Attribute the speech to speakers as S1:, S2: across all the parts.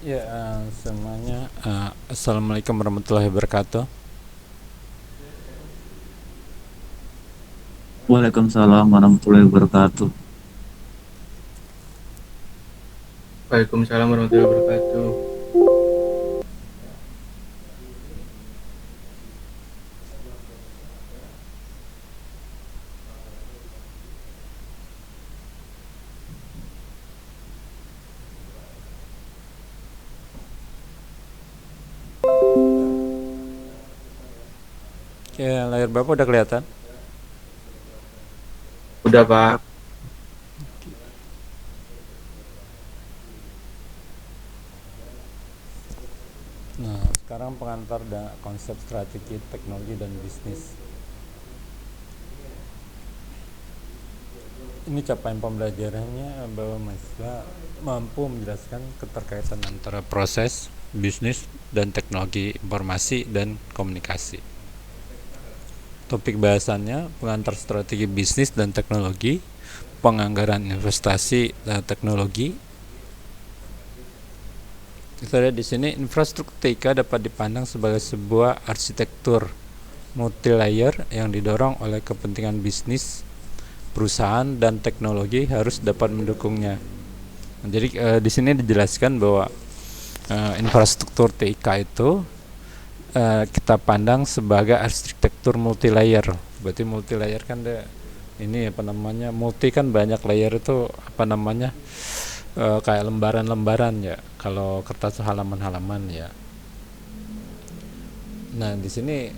S1: Ya, semuanya. Assalamualaikum warahmatullahi wabarakatuh.
S2: Waalaikumsalam warahmatullahi wabarakatuh.
S3: Waalaikumsalam warahmatullahi wabarakatuh.
S1: Ya, layar Bapak udah kelihatan.
S3: Udah Pak.
S1: Nah, sekarang pengantar dan konsep strategi teknologi dan bisnis. Ini capaian pembelajarannya bahwa mahasiswa mampu menjelaskan keterkaitan antara proses, bisnis, dan teknologi informasi dan komunikasi. Topik bahasannya pengantar strategi bisnis dan teknologi, penganggaran investasi dan teknologi. Kita lihat di sini, infrastruktur TIK dapat dipandang sebagai sebuah arsitektur multi-layer yang didorong oleh kepentingan bisnis, perusahaan, dan teknologi harus dapat mendukungnya. Jadi di sini dijelaskan bahwa infrastruktur TIK itu kita pandang sebagai arsitektur multi-layer. Berarti multi-layer kan ini apa namanya? Multi kan banyak layer itu apa namanya? Kayak lembaran-lembaran ya, kalau kertas halaman-halaman ya. Nah di sini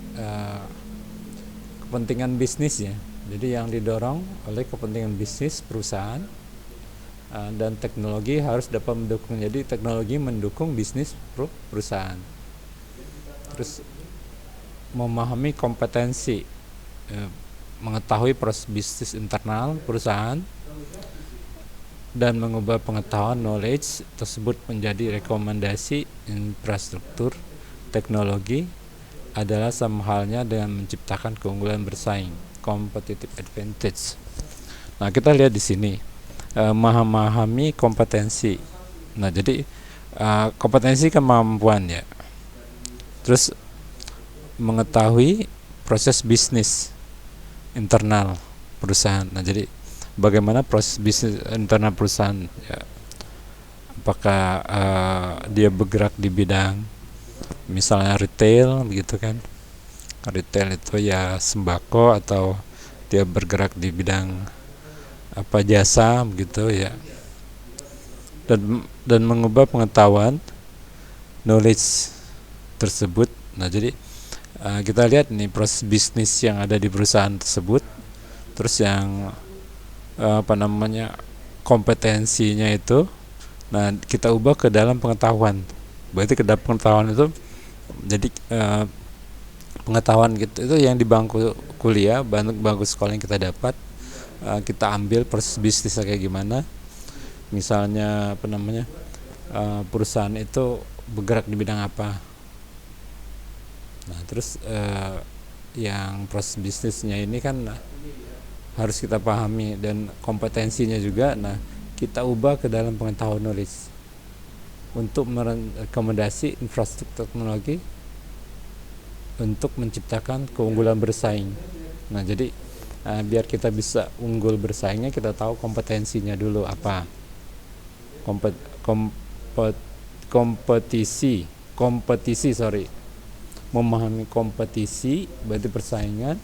S1: kepentingan bisnis ya, jadi yang didorong oleh kepentingan bisnis perusahaan dan teknologi harus dapat mendukung. Jadi teknologi mendukung bisnis perusahaan. Terus memahami kompetensi, mengetahui proses bisnis internal perusahaan dan mengubah pengetahuan knowledge tersebut menjadi rekomendasi infrastruktur teknologi adalah sama halnya dengan menciptakan keunggulan bersaing, competitive advantage. Nah, kita lihat di sini memahami kompetensi. Nah, jadi kompetensi kemampuan ya. Terus mengetahui proses bisnis internal perusahaan. Nah, jadi bagaimana proses bisnis internal perusahaan ya, apakah dia bergerak di bidang misalnya retail begitu kan, retail itu ya sembako, atau dia bergerak di bidang apa jasa begitu ya, dan mengubah pengetahuan knowledge tersebut. Nah, jadi kita lihat nih proses bisnis yang ada di perusahaan tersebut, terus yang apa namanya kompetensinya itu, nah kita ubah ke dalam pengetahuan. Berarti ke dalam pengetahuan itu jadi pengetahuan gitu itu yang di bangku kuliah, bangku sekolah yang kita dapat, kita ambil proses bisnisnya kayak gimana. Misalnya apa namanya perusahaan itu bergerak di bidang apa. Nah terus yang proses bisnisnya ini kan harus kita pahami, dan kompetensinya juga. Nah kita ubah ke dalam pengetahuan knowledge untuk merekomendasi infrastruktur teknologi untuk menciptakan keunggulan bersaing. Nah jadi biar kita bisa unggul bersaingnya, kita tahu kompetensinya dulu apa. Kompetisi memahami kompetisi berarti persaingan,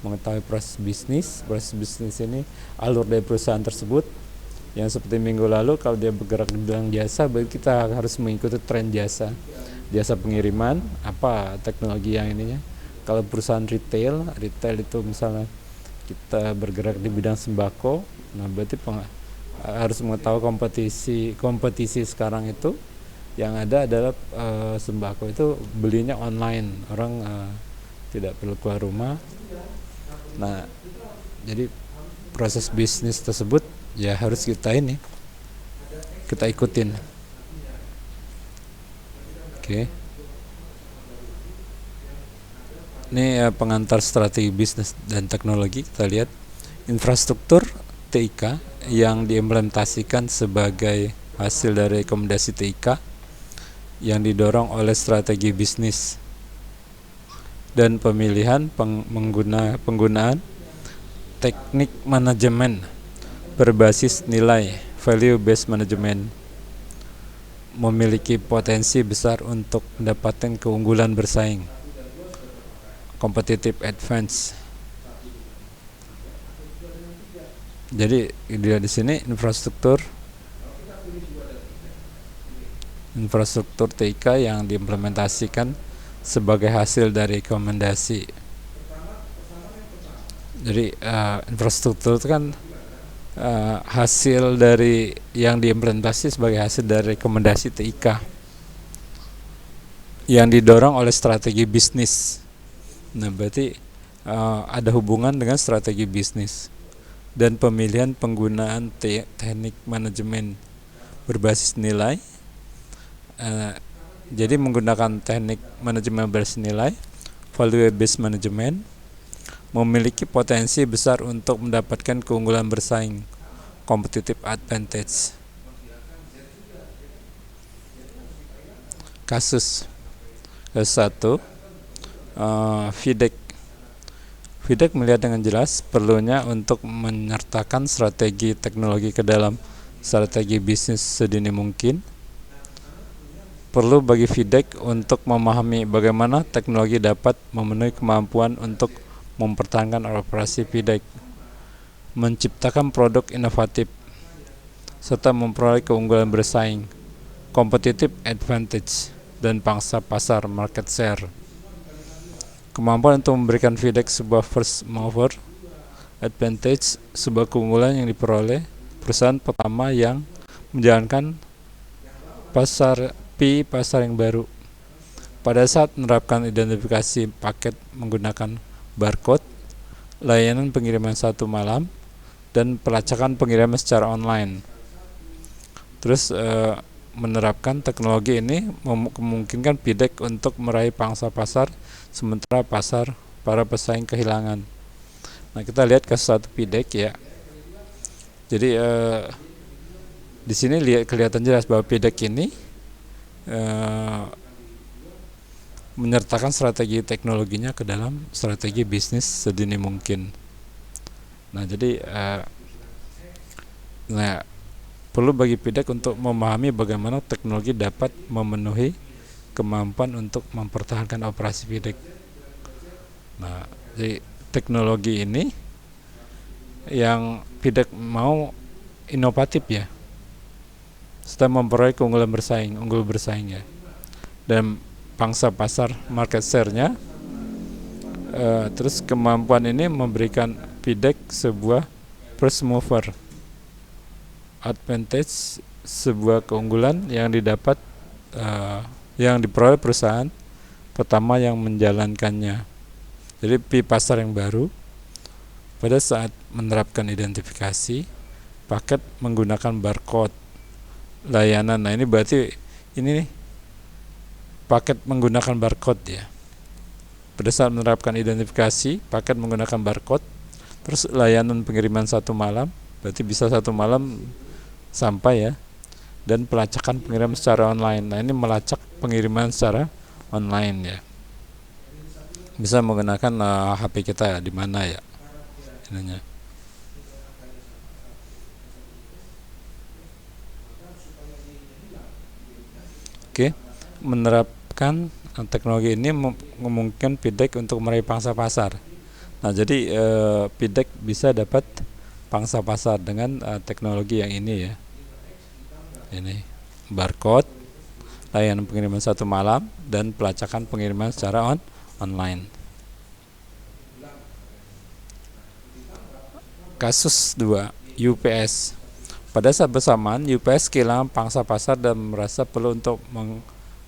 S1: mengetahui proses bisnis ini alur dari perusahaan tersebut. Yang seperti minggu lalu, kalau dia bergerak di bidang jasa, berarti kita harus mengikuti tren jasa pengiriman, apa teknologi yang ininya. Kalau perusahaan retail itu misalnya kita bergerak di bidang sembako, nah berarti harus mengetahui kompetisi sekarang itu yang ada adalah sembako itu belinya online, orang tidak perlu keluar rumah. Nah jadi proses bisnis tersebut ya harus kita ikutin. Oke. Ini pengantar strategi bisnis dan teknologi. Kita lihat infrastruktur TIK yang diimplementasikan sebagai hasil dari rekomendasi TIK yang didorong oleh strategi bisnis dan pemilihan penggunaan teknik manajemen berbasis nilai value based management memiliki potensi besar untuk mendapatkan keunggulan bersaing competitive advantage. Jadi di sini infrastruktur TIK yang diimplementasikan sebagai hasil dari rekomendasi. Jadi infrastruktur itu kan hasil dari yang diimplementasi sebagai hasil dari rekomendasi TIK yang didorong oleh strategi bisnis. Nah, berarti ada hubungan dengan strategi bisnis dan pemilihan penggunaan teknik manajemen berbasis nilai. Jadi menggunakan teknik manajemen berbasis nilai, value based management, memiliki potensi besar untuk mendapatkan keunggulan bersaing, competitive advantage. Kasus 1, FIDEC. FIDEC melihat dengan jelas perlunya untuk menyertakan strategi teknologi ke dalam strategi bisnis sedini mungkin. Perlu bagi FIDEC untuk memahami bagaimana teknologi dapat memenuhi kemampuan untuk mempertahankan operasi FIDEC, menciptakan produk inovatif, serta memperoleh keunggulan bersaing, competitive advantage, dan pangsa pasar market share. Kemampuan untuk memberikan FIDEC sebuah first mover advantage, sebuah keunggulan yang diperoleh perusahaan pertama yang menjalankan pasar yang baru. Pada saat menerapkan identifikasi paket menggunakan barcode, layanan pengiriman 1 malam, dan pelacakan pengiriman secara online. Terus menerapkan teknologi ini memungkinkan FIDEC untuk meraih pangsa pasar sementara para pesaing kehilangan. Nah, kita lihat kasus 1 FIDEC ya. Jadi di sini kelihatan jelas bahwa FIDEC ini menyertakan strategi teknologinya ke dalam strategi bisnis sedini mungkin. Nah, jadi perlu bagi FIDEC untuk memahami bagaimana teknologi dapat memenuhi kemampuan untuk mempertahankan operasi FIDEC. Nah, jadi teknologi ini yang FIDEC mau inovatif ya, serta memperoleh keunggulan unggul bersaing ya, dan pangsa pasar market share-nya. Terus kemampuan ini memberikan FIDEC sebuah first mover advantage, sebuah keunggulan yang yang diperoleh perusahaan pertama yang menjalankannya. Jadi pasar yang baru pada saat menerapkan identifikasi paket menggunakan barcode layanan. Nah, ini berarti ini paket menggunakan barcode ya. Pada saat menerapkan identifikasi paket menggunakan barcode, terus layanan pengiriman 1 malam, berarti bisa 1 malam sampai ya, dan pelacakan pengiriman secara online. Nah, ini melacak pengiriman secara online ya. Bisa menggunakan HP kita ya, di mana ya ininya. Oke, menerapkan teknologi ini memungkinkan FIDEC untuk meraih pangsa pasar. Nah, jadi FIDEC bisa dapat pangsa pasar dengan teknologi yang ini ya. Ini barcode, layanan pengiriman 1 malam, dan pelacakan pengiriman secara online. Kasus 2, UPS. Pada saat bersamaan, UPS kehilangan pangsa pasar dan merasa perlu untuk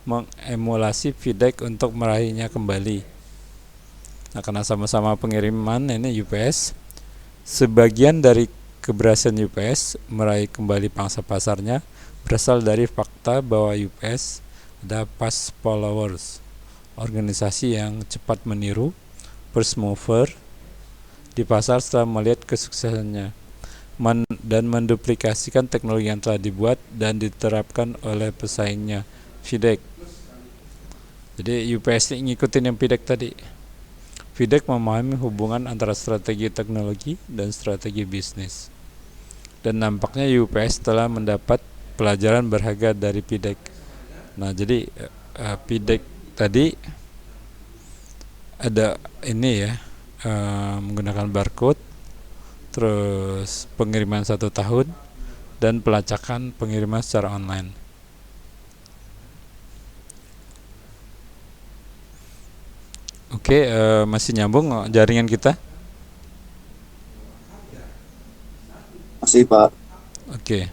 S1: mengemulasi FIDEC untuk meraihnya kembali. Nah, karena sama-sama pengiriman ini UPS, sebagian dari keberhasilan UPS meraih kembali pangsa pasarnya berasal dari fakta bahwa UPS ada fast followers, organisasi yang cepat meniru, first mover di pasar setelah melihat kesuksesannya, dan menduplikasikan teknologi yang telah dibuat dan diterapkan oleh pesaingnya. FIDEC Jadi UPS ini ngikutin yang PIDEK tadi. PIDEK memahami hubungan antara strategi teknologi dan strategi bisnis. Dan nampaknya UPS telah mendapat pelajaran berharga dari PIDEK. Nah, jadi PIDEK tadi ada ini ya, menggunakan barcode, terus pengiriman 1 tahun, dan pelacakan pengiriman secara online. Oke, masih nyambung jaringan kita?
S2: Masih Pak.
S1: Oke.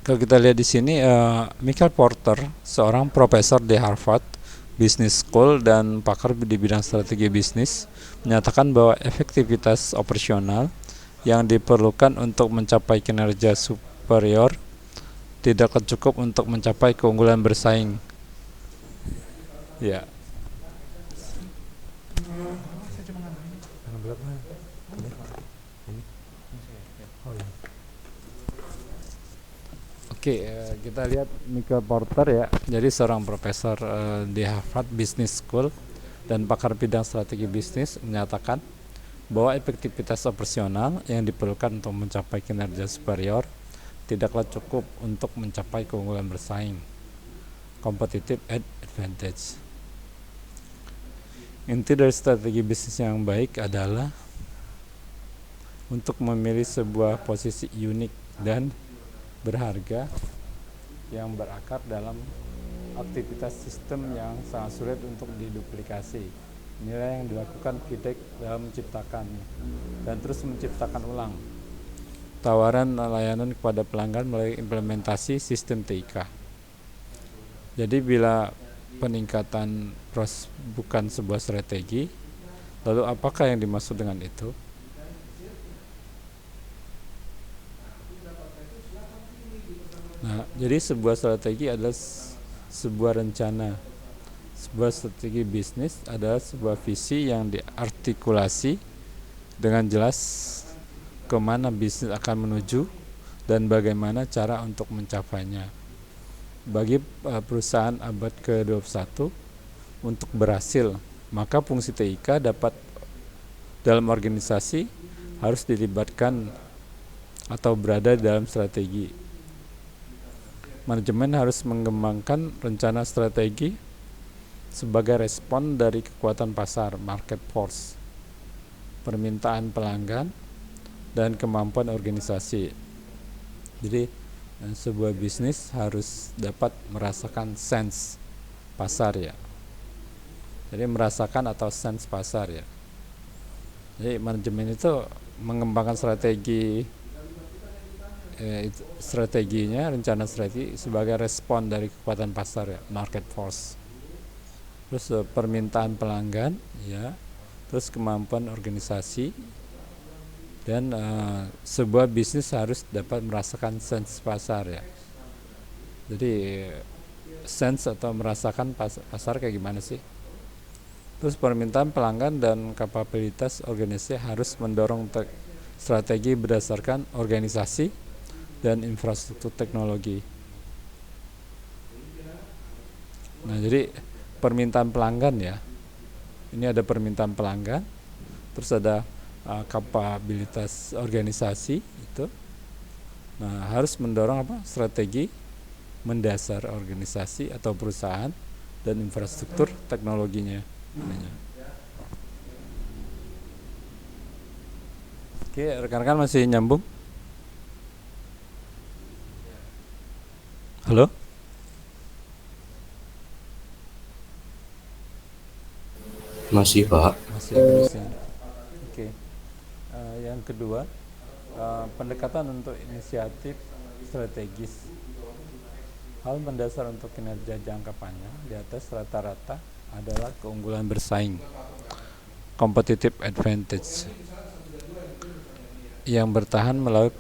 S1: Kalau kita lihat di sini, Michael Porter, seorang profesor di Harvard Business School dan pakar di bidang strategi bisnis, menyatakan bahwa efektivitas operasional yang diperlukan untuk mencapai kinerja superior tidak cukup untuk mencapai keunggulan bersaing. Ya. Oke, kita lihat Michael Porter ya. Jadi seorang profesor di Harvard Business School dan pakar bidang strategi bisnis menyatakan bahwa efektivitas operasional yang diperlukan untuk mencapai kinerja superior tidaklah cukup untuk mencapai keunggulan bersaing, competitive advantage. Inti dari strategi bisnis yang baik adalah untuk memilih sebuah posisi unik dan berharga yang berakar dalam aktivitas sistem yang sangat sulit untuk diduplikasi. Inilah yang dilakukan PIDEK dalam menciptakan dan terus menciptakan ulang tawaran layanan kepada pelanggan melalui implementasi sistem TIK. Jadi bila peningkatan bukan sebuah strategi, lalu apakah yang dimaksud dengan itu? Nah, jadi sebuah strategi adalah sebuah rencana. Sebuah strategi bisnis adalah sebuah visi yang diartikulasi dengan jelas kemana bisnis akan menuju dan bagaimana cara untuk mencapainya. Bagi perusahaan abad ke-21 untuk berhasil, maka fungsi TIK dalam organisasi harus dilibatkan atau berada di dalam strategi. Manajemen harus mengembangkan rencana strategi sebagai respon dari kekuatan pasar, market force, permintaan pelanggan, dan kemampuan organisasi. Jadi sebuah bisnis harus dapat merasakan sense pasar ya. Jadi merasakan atau sense pasar ya. Jadi manajemen itu mengembangkan strateginya, rencana strategi sebagai respon dari kekuatan pasar ya, market force. Terus permintaan pelanggan ya, terus kemampuan organisasi, dan sebuah bisnis harus dapat merasakan sense pasar ya. Jadi sense atau merasakan pasar kayak gimana sih? Terus permintaan pelanggan dan kapabilitas organisasi harus mendorong strategi berdasarkan organisasi dan infrastruktur teknologi. Nah, jadi permintaan pelanggan ya. Ini ada permintaan pelanggan, terus ada kapabilitas organisasi itu. Nah, harus mendorong strategi mendasar organisasi atau perusahaan dan infrastruktur teknologinya. Oke, rekan-rekan masih nyambung? Halo?
S4: Masih Pak.
S1: Masih terusnya. Oke. Yang kedua, pendekatan untuk inisiatif strategis. Hal mendasar untuk kinerja jangka panjang di atas rata-rata adalah keunggulan bersaing, competitive advantage, yang bertahan melalui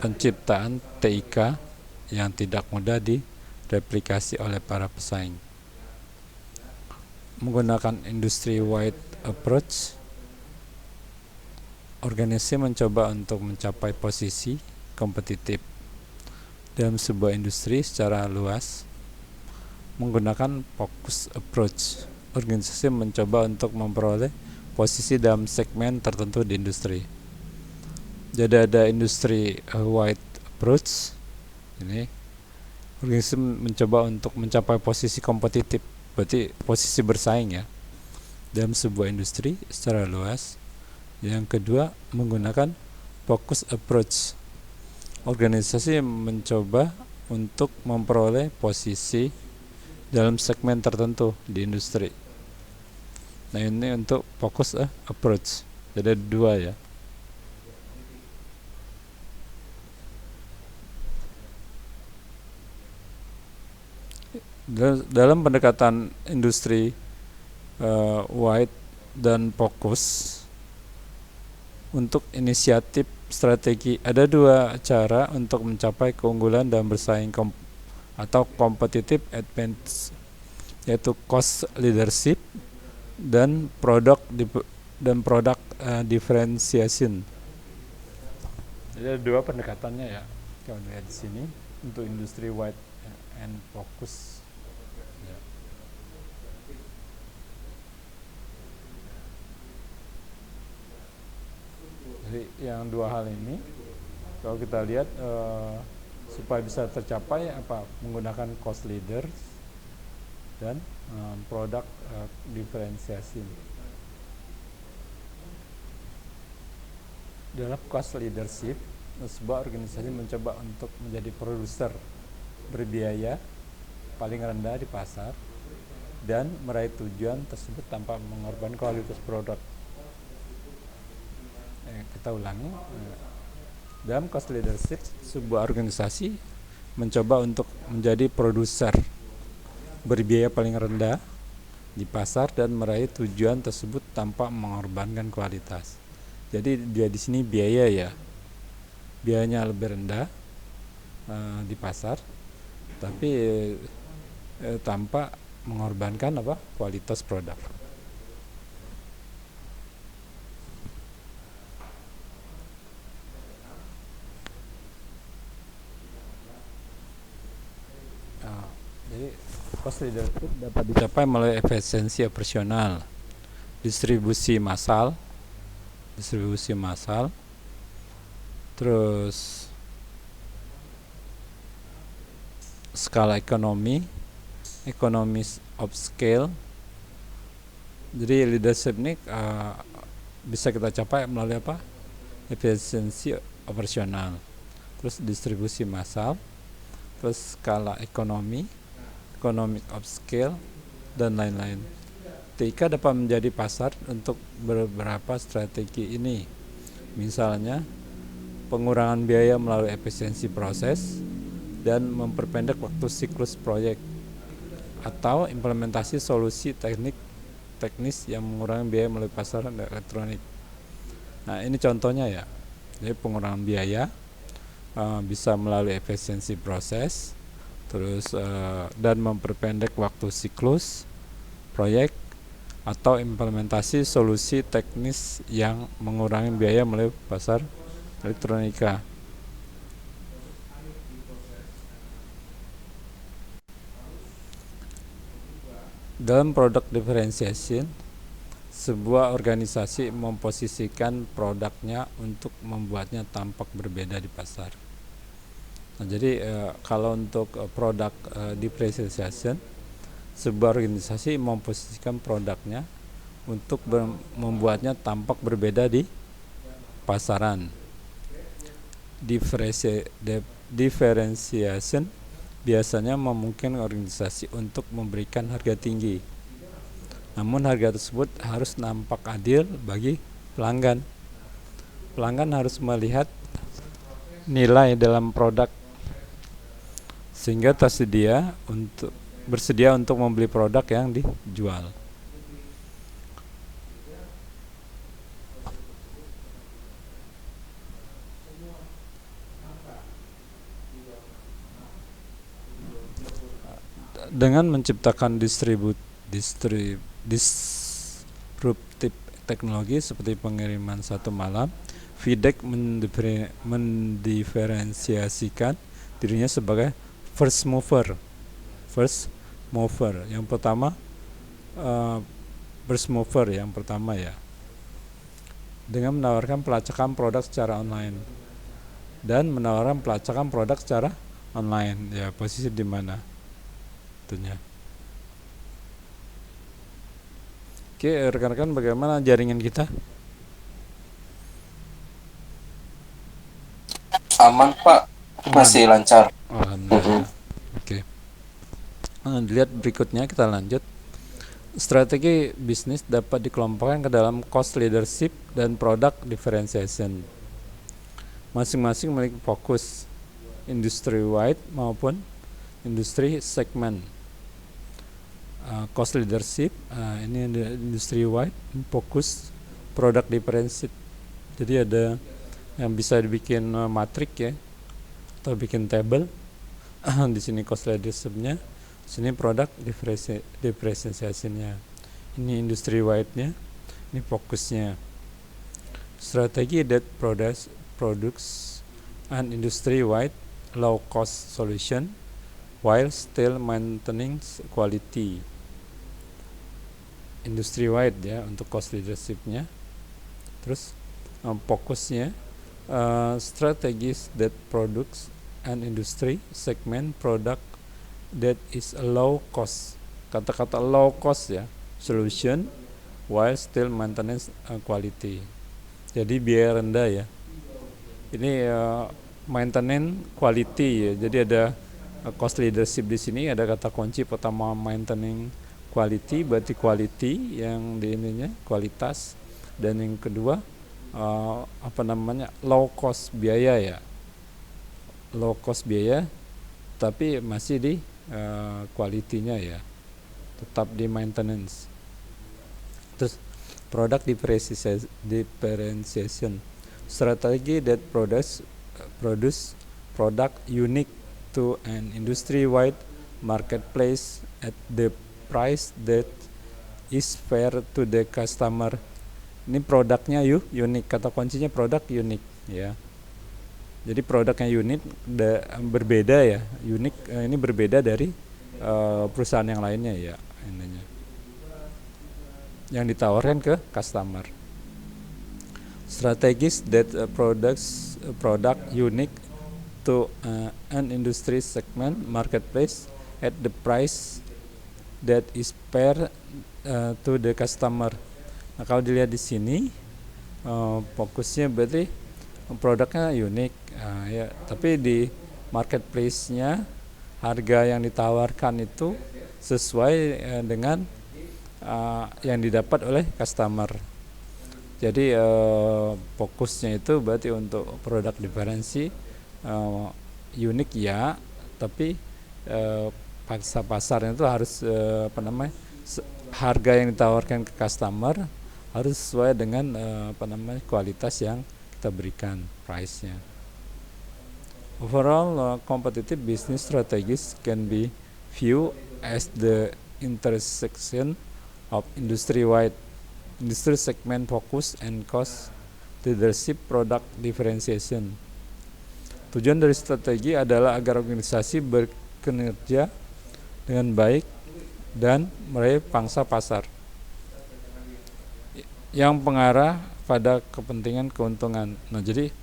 S1: penciptaan TIK yang tidak mudah direplikasi oleh para pesaing. Menggunakan industry-wide approach, organisasi mencoba untuk mencapai posisi kompetitif dalam sebuah industri secara luas menggunakan focus approach. Organisasi mencoba untuk memperoleh posisi dalam segmen tertentu di industri. Jadi ada industri wide approach. Ini organisasi mencoba untuk mencapai posisi kompetitif, berarti posisi bersaing ya, dalam sebuah industri secara luas. Yang kedua, menggunakan focus approach. Organisasi mencoba untuk memperoleh posisi dalam segmen tertentu di industri. Nah, ini untuk focus approach. Jadi ada dua ya. Dalam pendekatan industri wide dan fokus, untuk inisiatif strategi ada dua cara untuk mencapai keunggulan dan bersaing atau competitive advantage, yaitu cost leadership dan product differentiation. Jadi ada dua pendekatannya ya. Kalau lihat di sini untuk industri wide and focus. Jadi yang dua hal ini kalau kita lihat supaya bisa tercapai menggunakan cost leaders dan product differentiation. Dalam cost leadership, sebuah organisasi mencoba untuk menjadi produser berbiaya paling rendah di pasar dan meraih tujuan tersebut tanpa mengorbankan kualitas produk. Kita ulangi, dalam cost leadership sebuah organisasi mencoba untuk menjadi produser berbiaya paling rendah di pasar dan meraih tujuan tersebut tanpa mengorbankan kualitas. Jadi dia di sini biaya ya, biayanya lebih rendah di pasar, tapi tanpa mengorbankan kualitas produk. Jadi cost leadership dapat dicapai melalui efisiensi operasional, distribusi massal, terus skala economies of scale. Jadi leadership ini bisa kita capai melalui efisiensi operasional, terus distribusi massal, terus skala economic of scale, dan lain-lain. TIK dapat menjadi pasar untuk beberapa strategi ini, misalnya pengurangan biaya melalui efisiensi proses dan memperpendek waktu siklus proyek, atau implementasi solusi teknis yang mengurangi biaya melalui pasaran elektronik. Nah, ini contohnya ya. Jadi pengurangan biaya bisa melalui efisiensi proses, terus dan memperpendek waktu siklus proyek, atau implementasi solusi teknis yang mengurangi biaya melalui pasar elektronika. Dalam product differentiation, sebuah organisasi memposisikan produknya untuk membuatnya tampak berbeda di pasar. Nah, jadi kalau untuk product differentiation, sebuah organisasi memposisikan produknya untuk membuatnya tampak berbeda di pasaran. Differentiation biasanya memungkinkan organisasi untuk memberikan harga tinggi. Namun harga tersebut harus nampak adil bagi pelanggan. Pelanggan harus melihat nilai dalam produk sehingga bersedia untuk membeli produk yang dijual. Dengan menciptakan disruptive teknologi seperti pengiriman satu malam, FedEx mendiferensiasikan dirinya sebagai first mover. Yang pertama first mover yang pertama ya, dengan menawarkan pelacakan produk secara online dan menawarkan pelacakan produk secara online ya. Posisi di mana tentunya. Oke, rekan-rekan, bagaimana jaringan kita?
S4: Aman Pak, masih lancar.
S1: Alhamdulillah. Oke. Dilihat berikutnya, kita lanjut. Strategi bisnis dapat dikelompokkan ke dalam cost leadership dan product differentiation. Masing-masing memiliki fokus industry wide maupun industri segmen. Cost leadership ini industry wide, fokus product differentiate. Jadi ada yang bisa dibikin matrik ya, atau bikin table. Di sini cost leadership-nya, sini product differentiation-nya. Ini industry wide-nya, ini fokusnya. Strategi that products an industry wide low cost solution while still maintaining quality. Industry wide ya untuk cost leadership-nya. Terus fokusnya strategies that products an industry segment product that is a low cost. Kata-kata low cost ya, solution while still maintaining quality. Jadi biaya rendah ya. Ini maintenance quality ya. Jadi ada cost leadership di sini, ada kata kunci pertama maintaining quality, berarti quality yang di ininya kualitas, dan yang kedua low cost biaya ya, low cost biaya tapi masih di quality-nya ya, tetap di maintenance. Terus product differentiation, strategi that produce product unique to an industry-wide marketplace at the price that is fair to the customer. Ini produknya unik, kata kuncinya produk unik ya. Jadi produknya unik, berbeda ya, unik ini berbeda dari perusahaan yang lainnya ya, ininya yang ditawarkan ke customer. Strategies that product unique to an industry segment marketplace at the price that is fair to the customer. Nah, kalau dilihat di sini fokusnya berarti produknya unik ya, tapi di marketplace-nya harga yang ditawarkan itu sesuai dengan yang didapat oleh customer. Jadi fokusnya itu berarti untuk produk diferensi unik ya, tapi pasarnya itu harus harga yang ditawarkan ke customer harus sesuai dengan kualitas yang kita berikan, price-nya. Overall, competitive business strategies can be viewed as the intersection of industry-wide, industry segment focus, and cost leadership product differentiation. Tujuan dari strategi adalah agar organisasi berkinerja dengan baik dan meraih pangsa pasar yang mengarah pada kepentingan keuntungan. Nah, jadi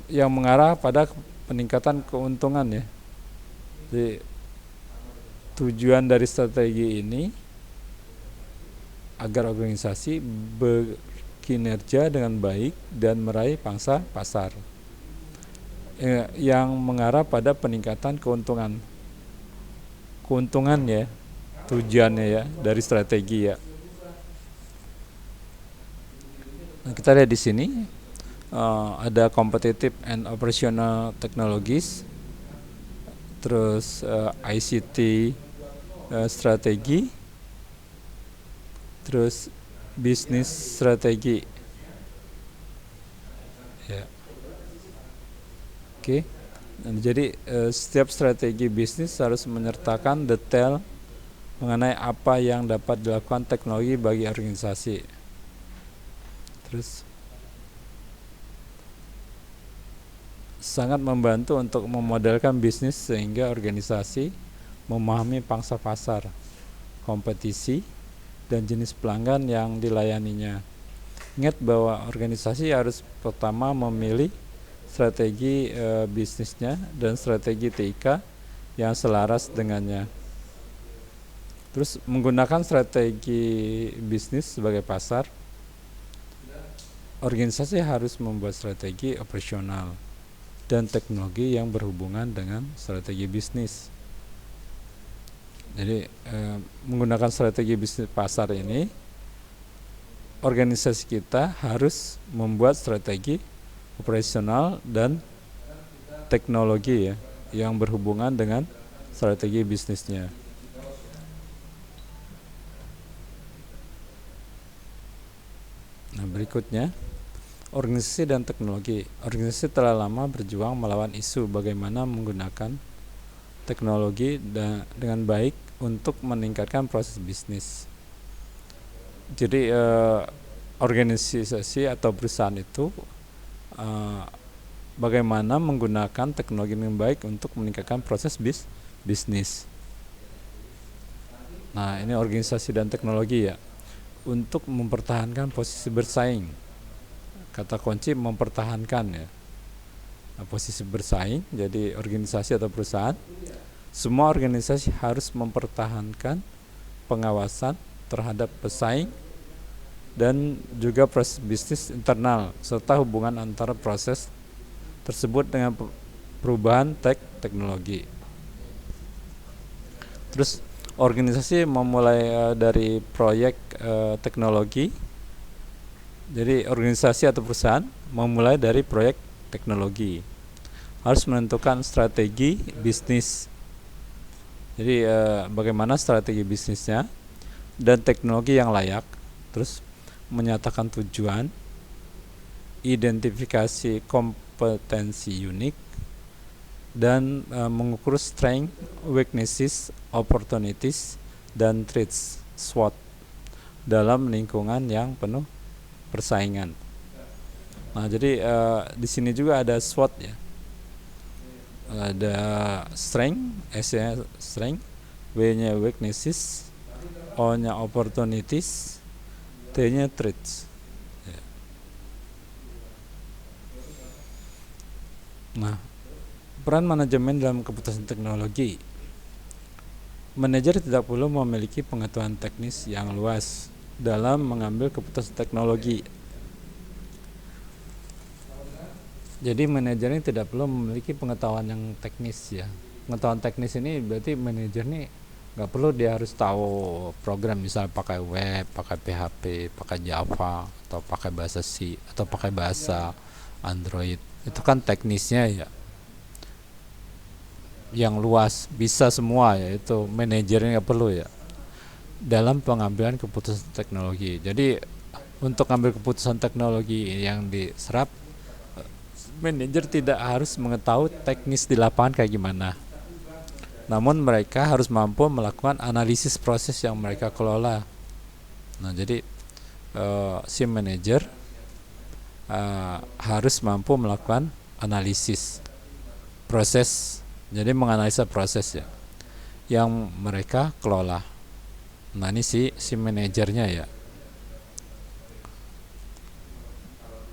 S1: yang mengarah pada peningkatan keuntungan ya. Jadi tujuan dari strategi ini agar organisasi berkinerja dengan baik dan meraih pangsa pasar yang mengarah pada peningkatan keuntungan ya, tujuannya ya dari strategi ya. Nah, kita lihat di sini ada competitive and operational technologies, terus ICT strategi, terus bisnis strategi ya. Oke. Nah, jadi setiap strategi bisnis harus menyertakan detail mengenai apa yang dapat dilakukan teknologi bagi organisasi. Terus sangat membantu untuk memodelkan bisnis sehingga organisasi memahami pangsa pasar, kompetisi, dan jenis pelanggan yang dilayaninya. Ingat bahwa organisasi harus pertama memilih strategi bisnisnya dan strategi TIK yang selaras dengannya. Terus menggunakan strategi bisnis sebagai pasar, organisasi harus membuat strategi operasional dan teknologi yang berhubungan dengan strategi bisnis. Jadi menggunakan strategi bisnis pasar ini, organisasi kita harus membuat strategi operasional dan teknologi ya, yang berhubungan dengan strategi bisnisnya. Nah, berikutnya, organisasi dan teknologi. Organisasi telah lama berjuang melawan isu bagaimana menggunakan teknologi dengan baik untuk meningkatkan proses bisnis. Jadi organisasi atau perusahaan itu bagaimana menggunakan teknologi dengan baik untuk meningkatkan proses bisnis. Nah, ini organisasi dan teknologi ya, untuk mempertahankan posisi bersaing. Kata kunci mempertahankan ya. Nah, posisi bersaing, jadi organisasi atau perusahaan, semua organisasi harus mempertahankan pengawasan terhadap pesaing dan juga proses bisnis internal serta hubungan antara proses tersebut dengan perubahan teknologi. Terus organisasi memulai dari proyek teknologi. Jadi organisasi atau perusahaan memulai dari proyek teknologi. Harus menentukan strategi bisnis. Jadi bagaimana strategi bisnisnya dan teknologi yang layak, terus menyatakan tujuan, identifikasi kompetensi unik, dan mengukur strength, weaknesses, opportunities, dan threats SWOT dalam lingkungan yang penuh persaingan. Nah, jadi di sini juga ada SWOT ya. Ada strength, S-nya strength, W-nya weaknesses, O-nya opportunities, T-nya threats. Ya. Nah, peran manajemen dalam keputusan teknologi. Manajer tidak perlu memiliki pengetahuan teknis yang luas dalam mengambil keputusan teknologi. Jadi manajer ini tidak perlu memiliki pengetahuan yang teknis ya. Pengetahuan teknis ini berarti manajer ini nggak perlu dia harus tahu program, misal pakai web, pakai PHP, pakai Java, atau pakai bahasa C, atau pakai bahasa Android. Itu kan teknisnya ya, yang luas, bisa semua ya, itu manajernya nggak perlu ya dalam pengambilan keputusan teknologi. Jadi untuk ambil keputusan teknologi yang diserap, manajer tidak harus mengetahui teknis di lapangan kayak gimana. Namun mereka harus mampu melakukan analisis proses yang mereka kelola. Nah, jadi si manajer harus mampu melakukan analisis proses. Jadi menganalisa proses ya yang mereka kelola. Nah, ini si manajernya ya.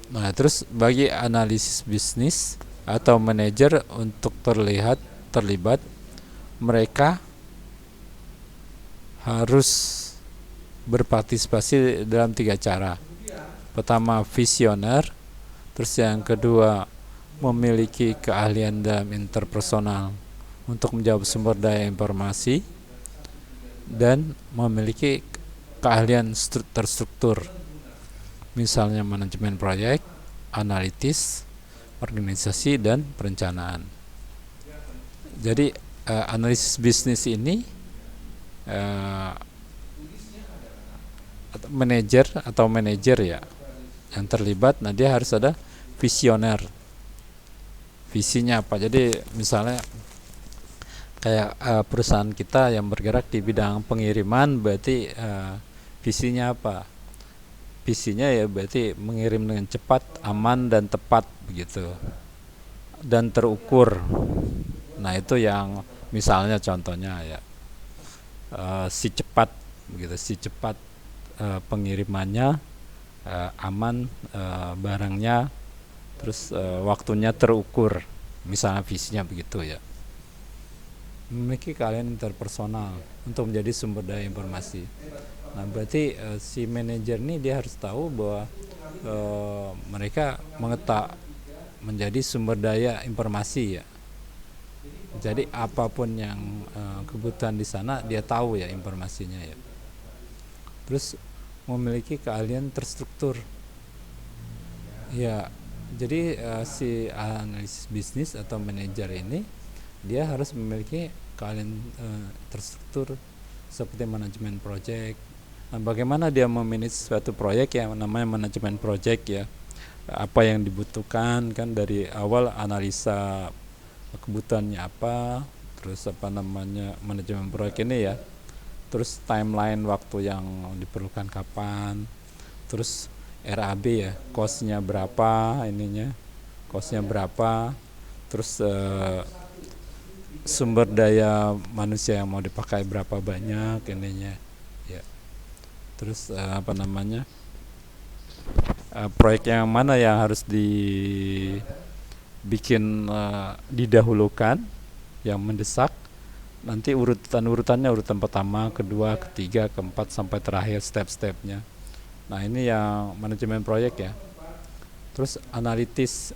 S1: Nah, terus bagi analisis bisnis atau manajer untuk terlibat, mereka harus berpartisipasi dalam 3 cara. Pertama, visioner. Terus yang kedua, memiliki keahlian dalam interpersonal untuk menjawab sumber daya informasi, dan memiliki keahlian terstruktur, misalnya manajemen proyek, analitis, organisasi, dan perencanaan. Jadi analisis bisnis ini manajer ya yang terlibat. Nah, dia harus ada visioner. Visinya apa? Jadi misalnya kayak perusahaan kita yang bergerak di bidang pengiriman, berarti visinya apa? Visinya ya berarti mengirim dengan cepat, aman, dan tepat begitu, dan terukur. Nah, itu yang misalnya contohnya ya. si cepat begitu, si cepat pengirimannya, aman, barangnya, terus waktunya terukur, misalnya visinya begitu ya. Memiliki keahlian interpersonal untuk menjadi sumber daya informasi. Nah, berarti si manajer ini dia harus tahu bahwa mereka menjadi sumber daya informasi ya. Jadi apapun yang kebutuhan di sana dia tahu ya informasinya ya. Terus memiliki keahlian terstruktur. Ya, jadi si analisis bisnis atau manajer ini dia harus memiliki keahlian terstruktur seperti manajemen proyek. Nah, bagaimana dia memanage suatu proyek yang namanya manajemen proyek ya? Apa yang dibutuhkan kan dari awal, analisa kebutuhannya apa, terus apa namanya manajemen proyek ini ya. Terus timeline waktu yang diperlukan kapan, terus RAB ya, cost-nya berapa ininya, cost-nya berapa, terus sumber daya manusia yang mau dipakai berapa banyak ininya ya. Terus apa namanya proyek yang mana yang harus dibikin didahulukan, yang mendesak, nanti urutannya urutan pertama, kedua, ketiga, keempat sampai terakhir step-stepnya. Nah, ini yang manajemen proyek ya. Terus analitis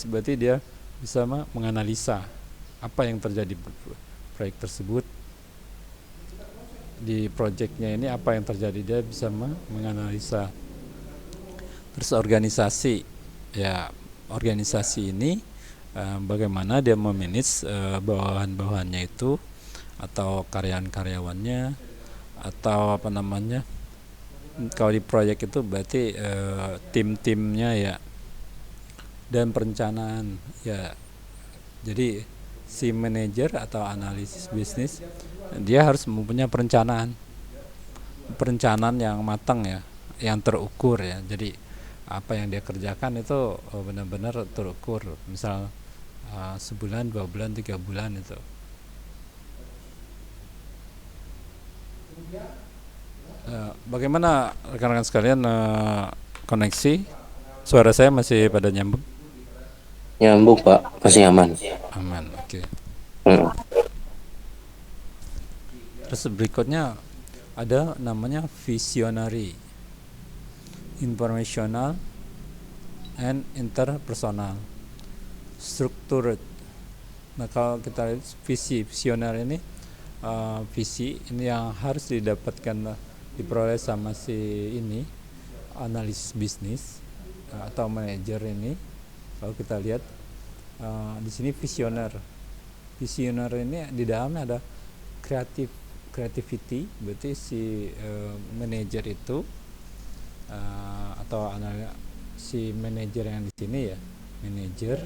S1: berarti dia bisa menganalisa apa yang terjadi proyek tersebut, di proyeknya ini apa yang terjadi, dia bisa menganalisa. Terus organisasi ya, organisasi ini bagaimana dia memanage bawahan-bawahannya itu atau karyawan-karyawannya, atau apa namanya, kalau di proyek itu berarti tim-timnya ya, dan perencanaan ya. Jadi si manajer atau analisis bisnis dia harus mempunyai perencanaan yang matang ya, yang terukur ya. Jadi apa yang dia kerjakan itu benar-benar terukur, misal sebulan, 2 bulan, 3 bulan itu. Bagaimana rekan-rekan sekalian, koneksi suara saya masih pada nyambung?
S5: Nyambung Pak, masih aman.
S1: Aman, oke.
S5: Hmm.
S1: Terus berikutnya ada namanya visionary, informational and interpersonal, structured. Nah, kalau kita lihat visioner ini, visi ini yang harus diperoleh sama si ini analis bisnis atau manajer ini. Kalau kita lihat di sini visioner ini di dalamnya ada creativity, berarti si manajer itu atau si manajer yang di sini ya, manajer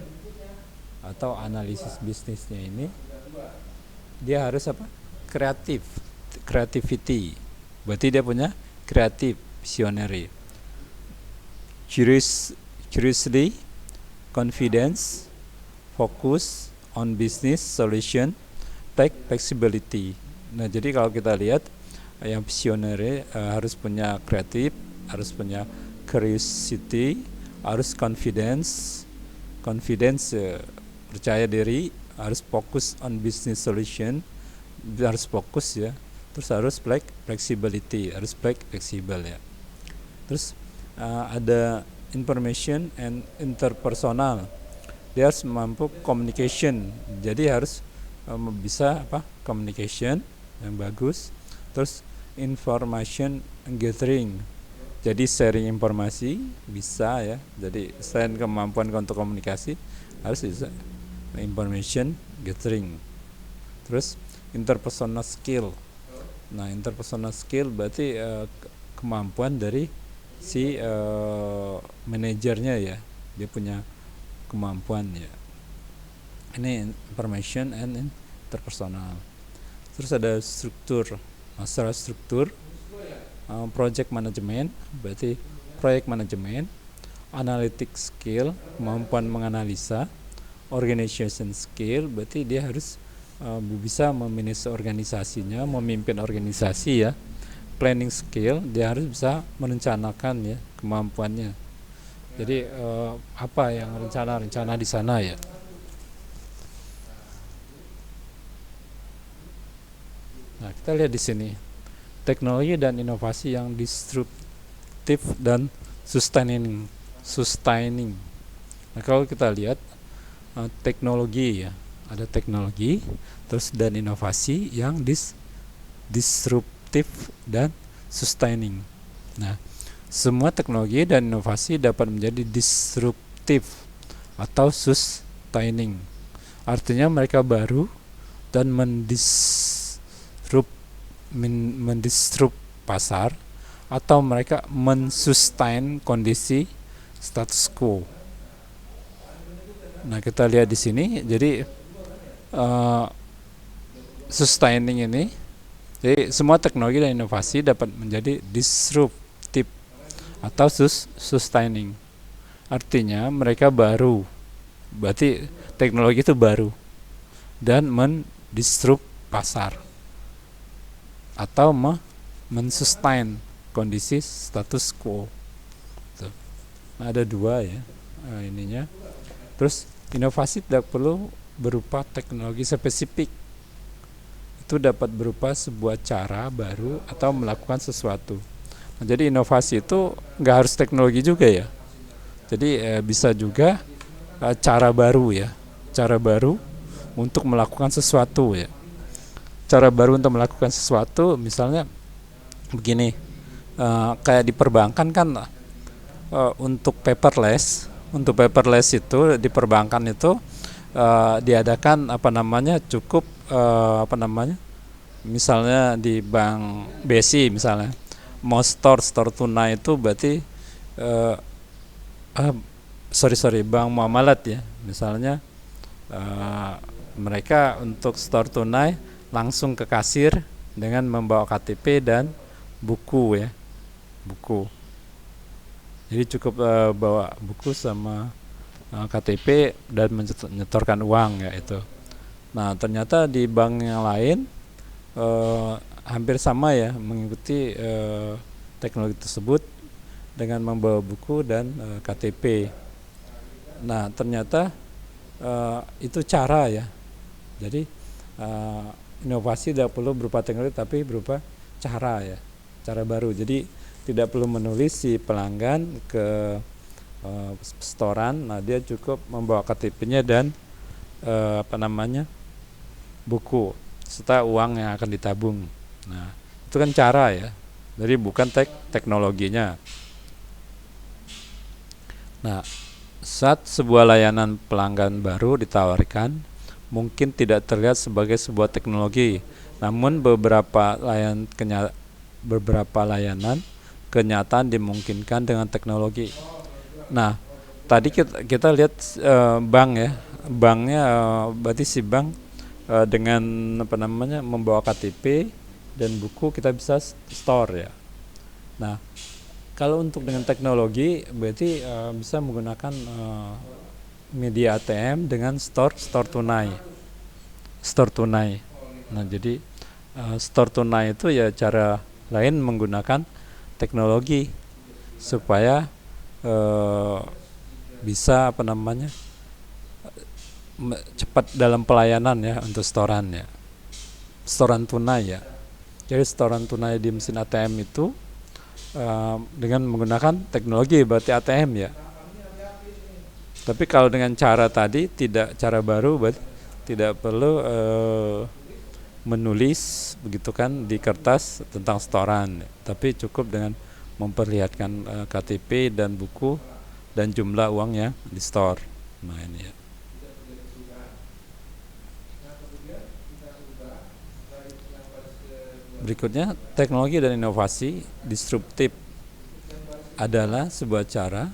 S1: atau analisis bisnisnya ini dia harus apa? Creativity. Berarti dia punya kreatif, visionary. Curiously, confidence, focus on business solution, flexibility. Nah, jadi kalau kita lihat yang visionary harus punya kreatif, harus punya curiosity, harus confidence, percaya diri, harus fokus on business solution, harus fokus ya. Terus harus flexibility, harus fleksibel ya. Terus ada information and interpersonal, dia harus mampu communication, jadi harus bisa communication yang bagus. Terus information gathering, jadi sharing informasi bisa ya. Jadi selain kemampuan untuk komunikasi, harus bisa information gathering. Terus interpersonal skill. Nah, interpersonal skill berarti kemampuan dari si manajernya ya, dia punya kemampuan ya. Ini information and interpersonal. Terus ada struktur, masalah struktur, project management, berarti project management, analytic skill, kemampuan menganalisa, organization skill, berarti dia harus bisa memanage organisasinya, memimpin organisasi ya. Planning skill, dia harus bisa merencanakan ya kemampuannya. Jadi apa yang rencana di sana ya. Nah, kita lihat di sini teknologi dan inovasi yang disruptif dan sustaining. Nah, kalau kita lihat teknologi ya, ada teknologi terus dan inovasi yang disruptif dan sustaining. Nah, semua teknologi dan inovasi dapat menjadi disruptif atau sustaining. Artinya mereka baru dan mendisrupt pasar, atau mereka mensustain kondisi status quo. Nah, kita lihat di sini, jadi sustaining ini, jadi semua teknologi dan inovasi dapat menjadi disruptif atau sustaining. Artinya mereka baru, berarti teknologi itu baru dan mendisrupt pasar atau mensustain kondisi status quo. Tuh. Nah, ada dua ya ininya. Terus inovasi tidak perlu berupa teknologi spesifik. Itu dapat berupa sebuah cara baru atau melakukan sesuatu. Nah, jadi inovasi itu nggak harus teknologi juga ya. Jadi bisa juga cara baru ya, cara baru untuk melakukan sesuatu ya. Cara baru untuk melakukan sesuatu, misalnya begini, kayak di perbankan kan untuk paperless itu di perbankan itu diadakan cukup misalnya di bank BSI misalnya mau store tunai itu berarti bank muamalat ya, misalnya mereka untuk store tunai langsung ke kasir dengan membawa KTP dan buku ya, buku. Jadi cukup bawa buku sama KTP dan menyetorkan uang ya itu. Nah, ternyata di bank yang lain hampir sama ya, mengikuti teknologi tersebut dengan membawa buku dan KTP. Nah, ternyata itu cara ya. Jadi inovasi tidak perlu berupa teknologi tapi berupa cara ya, cara baru. Jadi tidak perlu menulis si pelanggan ke storan, nah dia cukup membawa KTP-nya dan buku serta uang yang akan ditabung. Nah, itu kan cara ya. Jadi bukan teknologinya. Nah, saat sebuah layanan pelanggan baru ditawarkan, mungkin tidak terlihat sebagai sebuah teknologi, namun beberapa layanan kenyataan dimungkinkan dengan teknologi. Nah, tadi kita lihat bank ya, banknya berarti si bank dengan membawa KTP dan buku kita bisa store ya. Nah, kalau untuk dengan teknologi berarti bisa menggunakan media ATM dengan store tunai. Nah, jadi store tunai itu ya cara lain menggunakan teknologi supaya bisa cepat dalam pelayanan ya untuk storan tunai ya. Jadi storan tunai di mesin ATM itu dengan menggunakan teknologi berarti ATM ya. Tapi kalau dengan cara tadi cara baru berarti tidak perlu menulis begitu kan di kertas tentang storan, tapi cukup dengan memperlihatkan KTP dan buku dan jumlah uang yang di store. Nah, ini ya. Berikutnya, teknologi dan inovasi disruptif adalah sebuah cara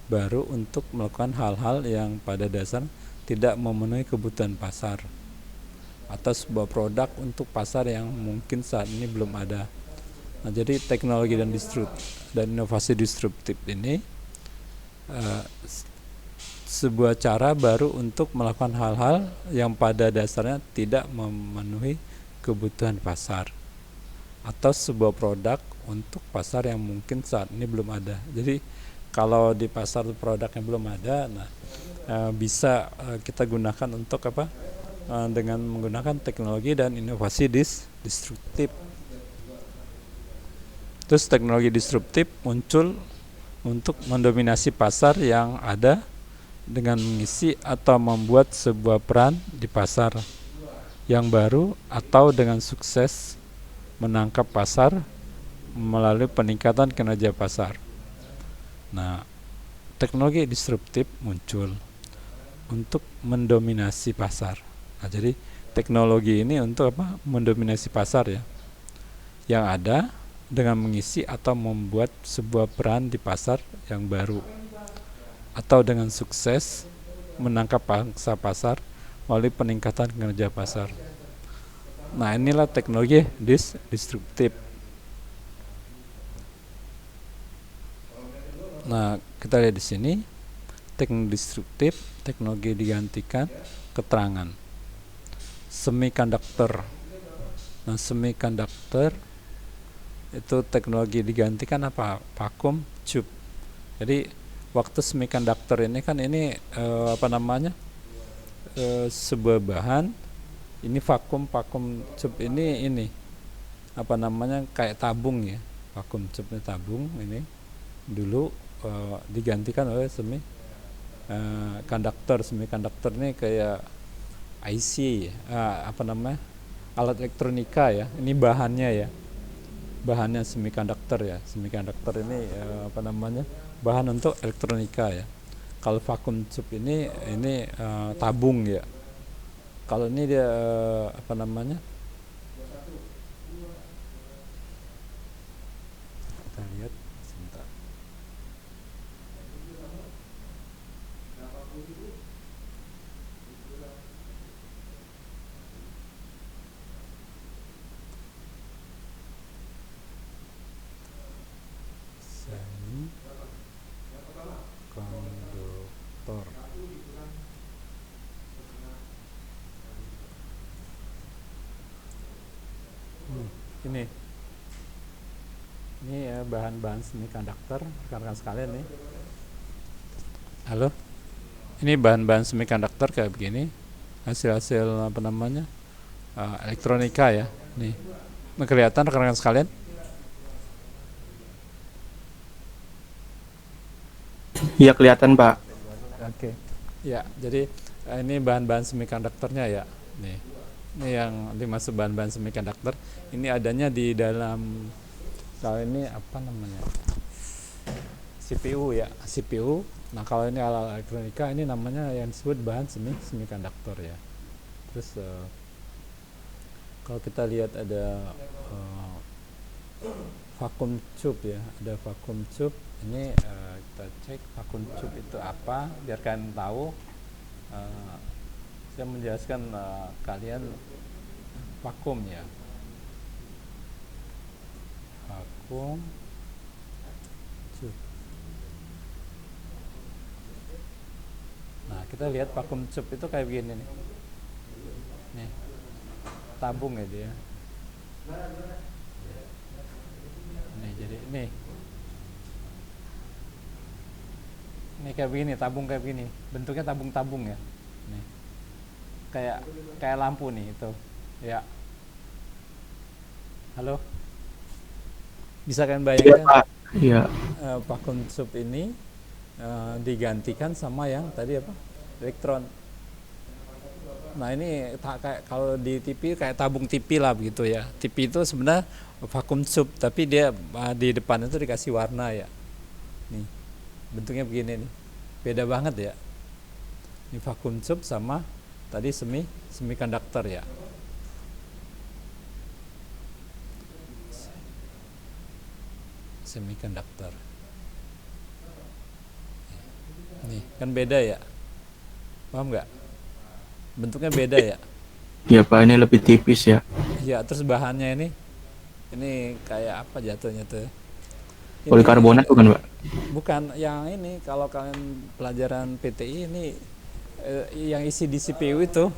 S1: baru untuk melakukan hal-hal yang pada dasar tidak memenuhi kebutuhan pasar atau sebuah produk untuk pasar yang mungkin saat ini belum ada. Nah, jadi teknologi dan inovasi disruptif ini sebuah cara baru untuk melakukan hal-hal yang pada dasarnya tidak memenuhi kebutuhan pasar, atau sebuah produk untuk pasar yang mungkin saat ini belum ada. Jadi kalau di pasar produk yang belum ada, nah bisa kita gunakan untuk apa? Dengan menggunakan teknologi dan inovasi disruptif. Terus teknologi disruptif muncul untuk mendominasi pasar yang ada dengan mengisi atau membuat sebuah peran di pasar yang baru, atau dengan sukses menangkap pasar melalui peningkatan kinerja pasar. Nah, teknologi disruptif muncul untuk mendominasi pasar. Nah, jadi teknologi ini untuk apa? Mendominasi pasar ya, yang ada dengan mengisi atau membuat sebuah peran di pasar yang baru, atau dengan sukses menangkap pangsa pasar melalui peningkatan kinerja pasar. Nah, inilah teknologi disruptif. Nah, kita lihat di sini teknologi disruptif, teknologi digantikan keterangan. Semikonduktor. Nah, semikonduktor itu teknologi digantikan apa? Vakum tube. Jadi waktu semikonduktor ini kan ini sebuah bahan, ini vakum tube ini kayak tabung ya. Vakum tube ini tabung ini dulu digantikan oleh semikonduktor. Semikonduktor ini kayak IC alat elektronika ya. Ini bahannya ya. Bahannya semikonduktor ya. Semikonduktor ini bahan untuk elektronika ya. Kalau vakum tube ini tabung ya. Kalau ini dia kita lihat sebentar. Semikonduktor. Ini ya bahan-bahan semikonduktor, rekan-rekan sekalian nih. Halo. Ini bahan-bahan semikonduktor kayak begini. Hasil-hasil elektronika ya. Nih. Nah, kelihatan rekan-rekan sekalian?
S3: Iya kelihatan Pak.
S1: Oke. Ya, jadi ini bahan-bahan semikonduktornya ya. Nih. Ini yang dimaksud bahan-bahan semikonduktor. Ini adanya di dalam, kalau ini CPU ya, CPU. Nah, kalau ini alat elektronika ini namanya yang disebut bahan semikonduktor ya. Terus kalau kita lihat ada vacuum tube ya, ada vacuum tube. Ini kita cek vacuum tube itu apa, biar kalian tahu. Saya menjelaskan kalian vakum ya. Vakum tube. Nah, kita lihat vakum tube itu kayak begini nih. Nih, tabung ya dia. Nih, jadi nih. Ini kayak begini, tabung kayak begini. Bentuknya tabung-tabung ya. Nih. Kayak lampu nih itu. Ya. Halo. Bisa kalian bayangkan?
S3: Iya.
S1: Vacuum tube ini digantikan sama yang tadi apa? Elektron. Nah, ini kayak kalau di TV kayak tabung TV lah begitu ya. TV itu sebenarnya vacuum tube, tapi dia di depan itu dikasih warna ya. Nih. Bentuknya begini nih. Beda banget ya. Ini vacuum tube sama tadi semikonduktor ya. Semikonduktor. Nih, kan beda ya. Paham nggak? Bentuknya beda ya.
S3: Iya Pak, ini lebih tipis ya.
S1: Ya, terus bahannya ini kayak apa jatuhnya tuh?
S3: Polikarbonat bukan Pak?
S1: bukan yang ini, kalau kalian pelajaran PTI ini yang isi di CPU itu.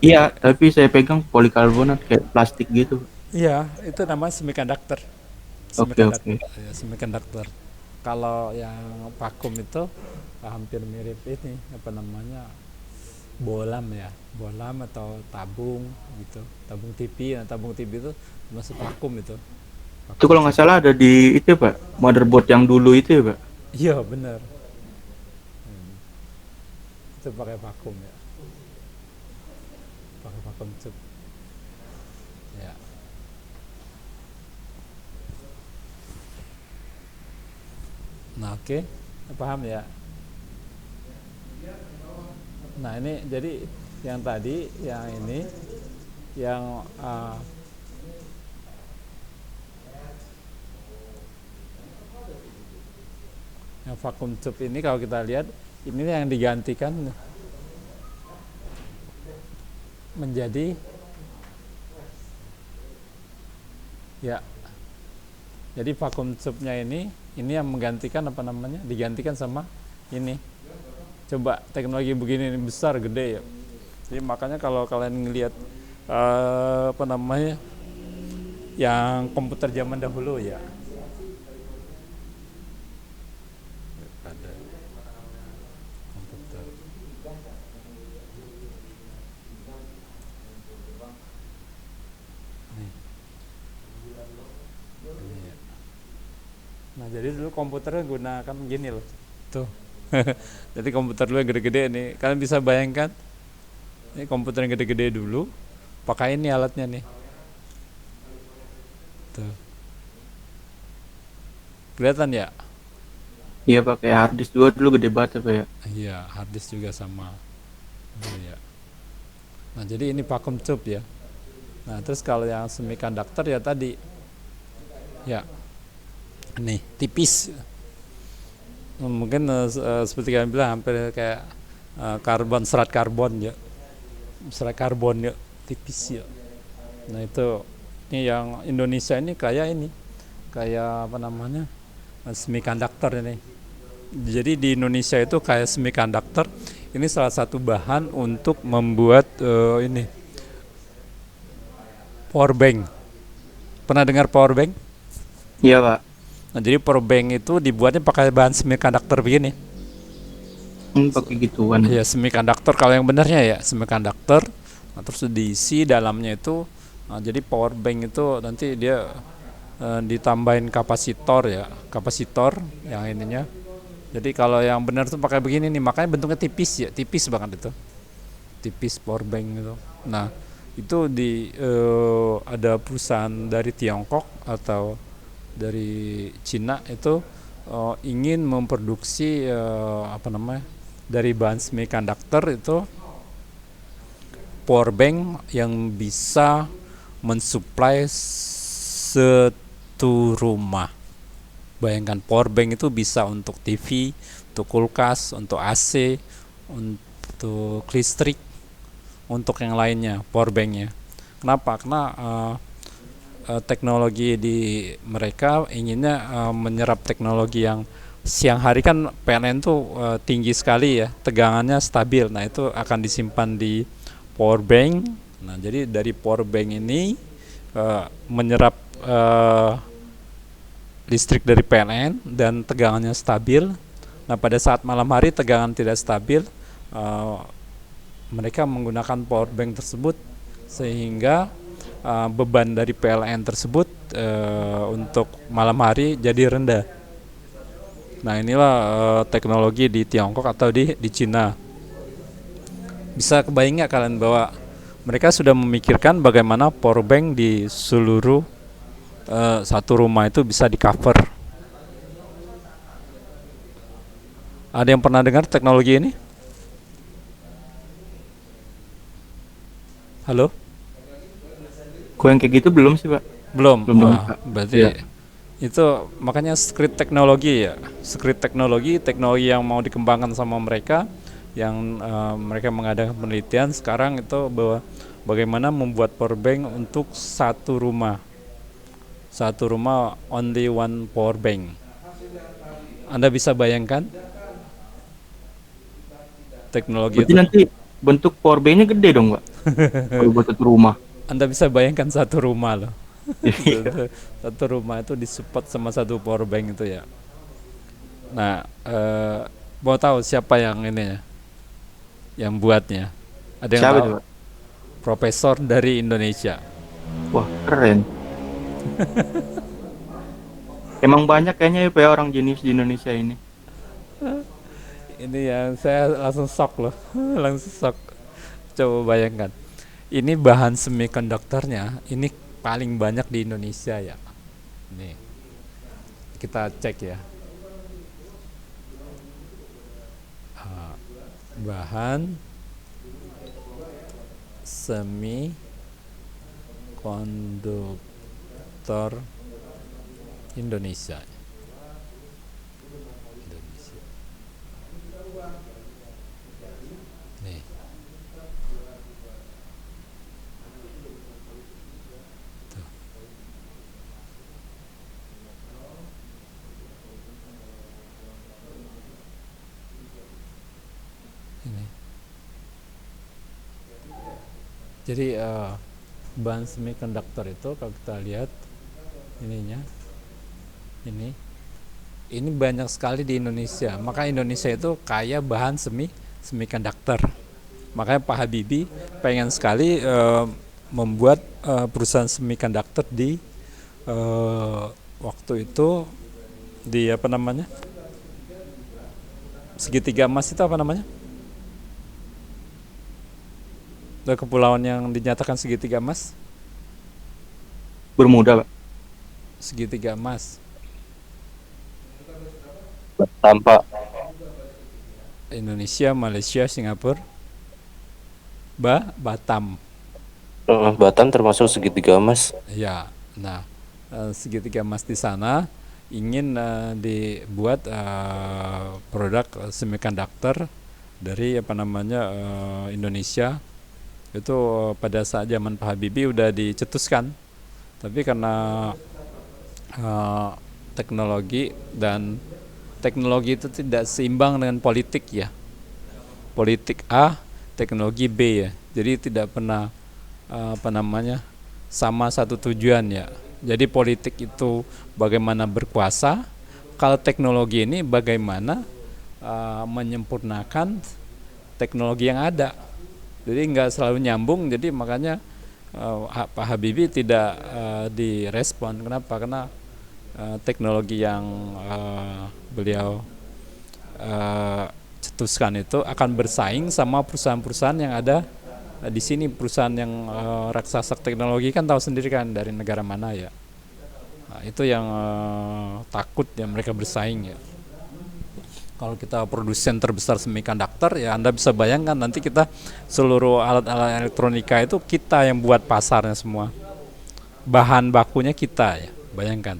S3: Iya, tapi saya pegang polikarbonat kayak plastik gitu.
S1: Iya, itu namanya semiconductor.
S3: Oke, oke.
S1: Ya, semiconductor. Kalau yang vakum itu hampir mirip ini, apa namanya, bolam ya, bolam atau tabung gitu, tabung TV. Nah, tabung TV itu masuk vakum itu.
S3: Itu kalau nggak salah ada di itu Pak, motherboard yang dulu itu ya Pak.
S1: Iya benar. Itu pakai vakum ya, pakai vakum tube. Ya. Nah, oke. Paham ya? Nah, ini jadi yang tadi, yang ini, yang yang vakum tube ini, kalau kita lihat ini yang digantikan menjadi ya. Jadi vakum tube-nya ini yang menggantikan apa namanya? Digantikan sama ini. Coba teknologi begini ini besar, gede ya. Jadi makanya kalau kalian ngelihat apa namanya? Yang komputer zaman dahulu ya. Ada komputer. Nih. Ini ya. Nah, jadi dulu komputernya gunakan gini loh. Tuh. Jadi komputer dulu yang gede-gede nih. Kalian bisa bayangkan, ini komputer yang gede-gede dulu, pakai ini alatnya nih. Tuh. Kelihatan ya?
S3: Iya Pak, kayak hard disk juga dulu gede banget ya Pak ya.
S1: Iya, hard disk juga sama. Iya. Nah, jadi ini vacuum tube ya. Nah, terus kalau yang semiconductor ya tadi, ya, nih tipis. Mungkin seperti kalian bilang hampir kayak serat karbon ya, serat karbon ya, tipis ya. Nah, itu ini yang Indonesia ini kayak apa namanya, semiconductor ini. Jadi di Indonesia itu kayak semiconductor ini salah satu bahan untuk membuat ini power bank. Pernah dengar power bank?
S3: Iya Pak.
S1: Nah, jadi power bank itu dibuatnya pakai bahan semiconductor begini.
S3: Pakai gituan.
S1: Ya, semiconductor kalau yang benarnya ya semiconductor. Nah, terus diisi dalamnya itu. Nah, jadi power bank itu nanti dia ditambahin kapasitor ya, kapasitor yang ininya. Jadi kalau yang benar tuh pakai begini nih, makanya bentuknya tipis ya, tipis banget itu, tipis power bank itu. Nah, itu ada perusahaan dari Tiongkok atau dari Cina itu ingin memproduksi apa namanya, dari bahan semiconductor itu power bank yang bisa mensuplai satu rumah. Bayangkan, power bank itu bisa untuk TV, untuk kulkas, untuk AC, untuk listrik, untuk yang lainnya power banknya. Kenapa? Karena teknologi di mereka inginnya menyerap teknologi yang siang hari kan PLN tuh tinggi sekali ya, tegangannya stabil. Nah, itu akan disimpan di power bank. Nah, jadi dari power bank ini menyerap listrik dari PLN dan tegangannya stabil. Nah, pada saat malam hari tegangan tidak stabil, mereka menggunakan power bank tersebut sehingga beban dari PLN tersebut untuk malam hari jadi rendah. Nah, inilah teknologi di Tiongkok atau di Cina. Bisa kebayang nggak kalian bahwa mereka sudah memikirkan bagaimana power bank di seluruh satu rumah itu bisa di cover. Ada yang pernah dengar teknologi ini? Halo?
S3: Kok yang kayak gitu belum sih Pak?
S1: Belum.
S3: Belum.
S1: Berarti ya. Itu makanya secret teknologi ya. Secret teknologi yang mau dikembangkan sama mereka, yang mereka mengadakan penelitian sekarang itu bahwa bagaimana membuat power bank untuk satu rumah only one power bank. Anda bisa bayangkan teknologi
S3: Berarti
S1: itu?
S3: nanti bentuk power bank-nya gede dong, Pak. Kalau buat satu rumah.
S1: Anda bisa bayangkan satu rumah loh.
S3: Iya.
S1: Satu rumah itu disupport sama satu power bank itu ya. Nah, mau tahu siapa yang ini ya? Yang buatnya? Ada yang
S3: Siapa
S1: tahu?
S3: itu, Pak?
S1: Profesor dari Indonesia.
S3: Wah, keren. Emang banyak kayaknya ya, Pak, ya, orang jenius di Indonesia ini.
S1: Ini yang saya langsung shock loh. Langsung shock. Coba bayangkan. Ini bahan semikonduktornya ini paling banyak di Indonesia ya. Nih. Kita cek ya. Bahan semikonduktor Indonesia. Nih. Tuh. Ini. Jadi bahan semikonduktor itu kalau kita lihat ininya, ini banyak sekali di Indonesia. Maka Indonesia itu kaya bahan semikonduktor. Makanya Pak Habibie pengen sekali membuat perusahaan semikonduktor di waktu itu di apa namanya, segitiga emas itu apa namanya? Kepulauan yang dinyatakan segitiga emas,
S3: Bermuda, Pak.
S1: segitiga emas.
S5: Tampak.
S1: Indonesia, Malaysia, Singapura, Batam.
S5: Batam termasuk segitiga emas.
S1: Ya, nah segitiga emas di sana ingin dibuat produk semikonduktor dari apa namanya Indonesia. Itu pada saat zaman Pak Habibie udah dicetuskan, tapi karena teknologi itu tidak seimbang dengan politik ya, politik A, teknologi B ya, jadi tidak pernah apa namanya sama satu tujuan ya. Jadi politik itu bagaimana berkuasa, kalau teknologi ini bagaimana menyempurnakan teknologi yang ada. Jadi nggak selalu nyambung, jadi makanya Pak Habibie tidak direspon. Kenapa? Karena teknologi yang beliau cetuskan itu akan bersaing sama perusahaan-perusahaan yang ada di sini, perusahaan yang raksasa teknologi kan tahu sendiri kan dari negara mana ya. Nah, itu yang takut ya mereka bersaing ya. Kalau kita produsen terbesar semikonduktor ya Anda bisa bayangkan nanti kita seluruh alat-alat elektronika itu kita yang buat pasarnya semua. Bahan bakunya kita ya, bayangkan.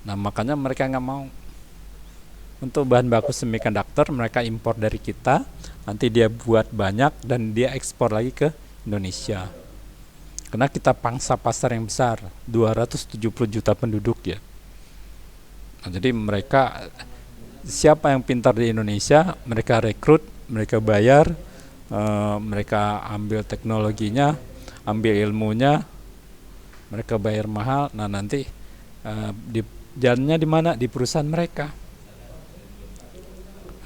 S1: Nah makanya mereka nggak mau. Untuk bahan baku semikonduktor mereka impor dari kita, nanti dia buat banyak dan dia ekspor lagi ke Indonesia. Karena kita pangsa pasar yang besar, 270 juta penduduk ya. Nah, jadi mereka siapa yang pintar di Indonesia, mereka rekrut, mereka bayar, mereka ambil teknologinya, ambil ilmunya, mereka bayar mahal. Nah nanti jalannya di mana? Di perusahaan mereka.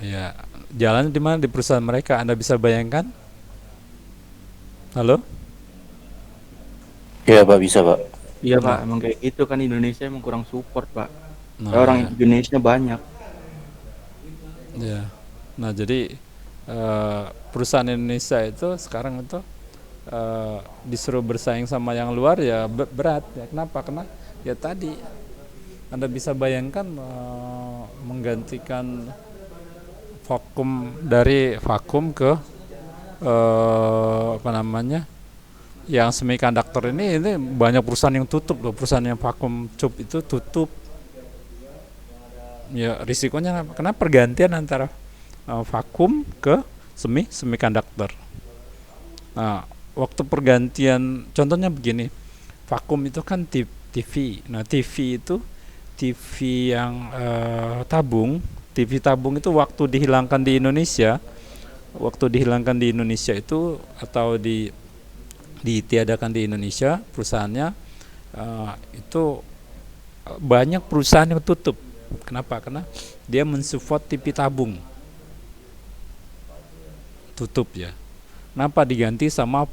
S1: Ya, jalannya di mana? Di perusahaan mereka. Anda bisa bayangkan? Halo?
S5: Iya Pak, bisa Pak.
S3: Iya, Pak, emang kayak gitu kan, Indonesia emang kurang support, Pak.
S1: Nah,
S3: Orang
S1: ya.
S3: Indonesia banyak.
S1: Ya. Nah, jadi perusahaan Indonesia itu sekarang itu disuruh bersaing sama yang luar ya berat ya. Kenapa? Karena ya tadi Anda bisa bayangkan menggantikan vakum dari vakum ke apa namanya yang semikonduktor ini banyak perusahaan yang tutup loh, perusahaan yang vakum cup itu tutup. Ya risikonya karena pergantian antara vakum ke semikonduktor. Nah, waktu pergantian contohnya begini, vakum itu kan TV. Nah, TV itu TV yang TV tabung itu waktu dihilangkan di Indonesia, itu atau ditiadakan di Indonesia perusahaannya, itu banyak perusahaan yang tutup. Kenapa? Karena dia mensupport TV tabung, tutup ya. Kenapa? Diganti sama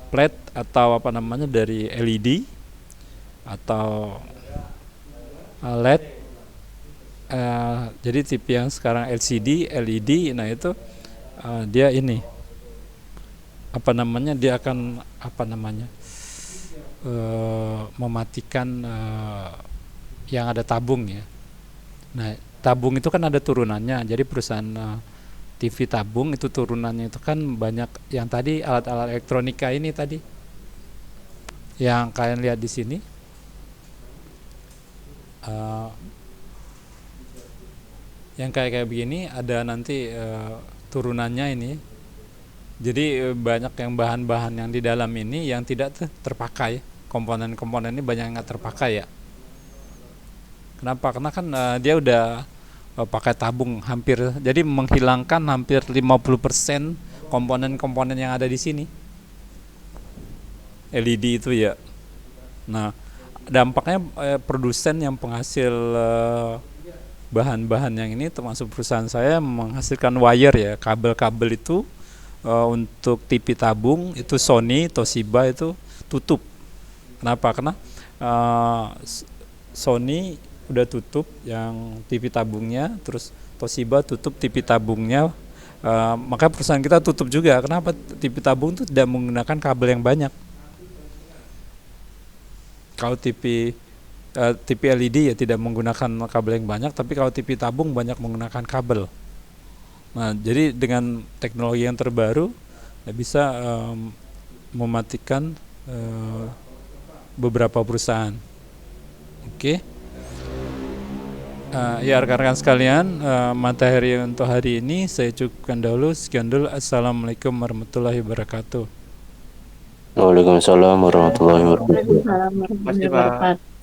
S1: flat atau apa namanya dari LED atau LED. Jadi TV yang sekarang LCD, LED, nah itu dia ini apa namanya, dia akan apa namanya mematikan yang ada tabung ya. Nah, tabung itu kan ada turunannya. Jadi perusahaan TV tabung itu turunannya itu kan banyak yang tadi alat-alat elektronika ini tadi yang kalian lihat di sini. Yang kayak begini ada nanti turunannya ini. Jadi banyak yang bahan-bahan yang di dalam ini yang tidak terpakai. Komponen-komponen ini banyak yang nggak terpakai ya. Kenapa? Karena kan dia udah pakai tabung hampir, jadi menghilangkan hampir 50% komponen-komponen yang ada di sini. LED itu ya. Nah, dampaknya produsen yang penghasil bahan-bahan yang ini, termasuk perusahaan saya, menghasilkan wire ya, kabel-kabel itu untuk TV tabung itu Sony, Toshiba itu tutup. Kenapa? Karena Sony udah tutup yang TV tabungnya, terus Toshiba tutup TV tabungnya, maka perusahaan kita tutup juga. Kenapa? TV tabung itu tidak menggunakan kabel yang banyak. Kalau TV LED ya tidak menggunakan kabel yang banyak, tapi kalau TV tabung banyak menggunakan kabel. Nah, jadi dengan teknologi yang terbaru bisa mematikan beberapa perusahaan. Oke. Ya rekan-rekan sekalian, materi untuk hari ini saya cukupkan dahulu. Sekian dulu. Assalamualaikum warahmatullahi wabarakatuh.
S5: Waalaikumsalam warahmatullahi wabarakatuh.
S3: Terima kasih, Pak.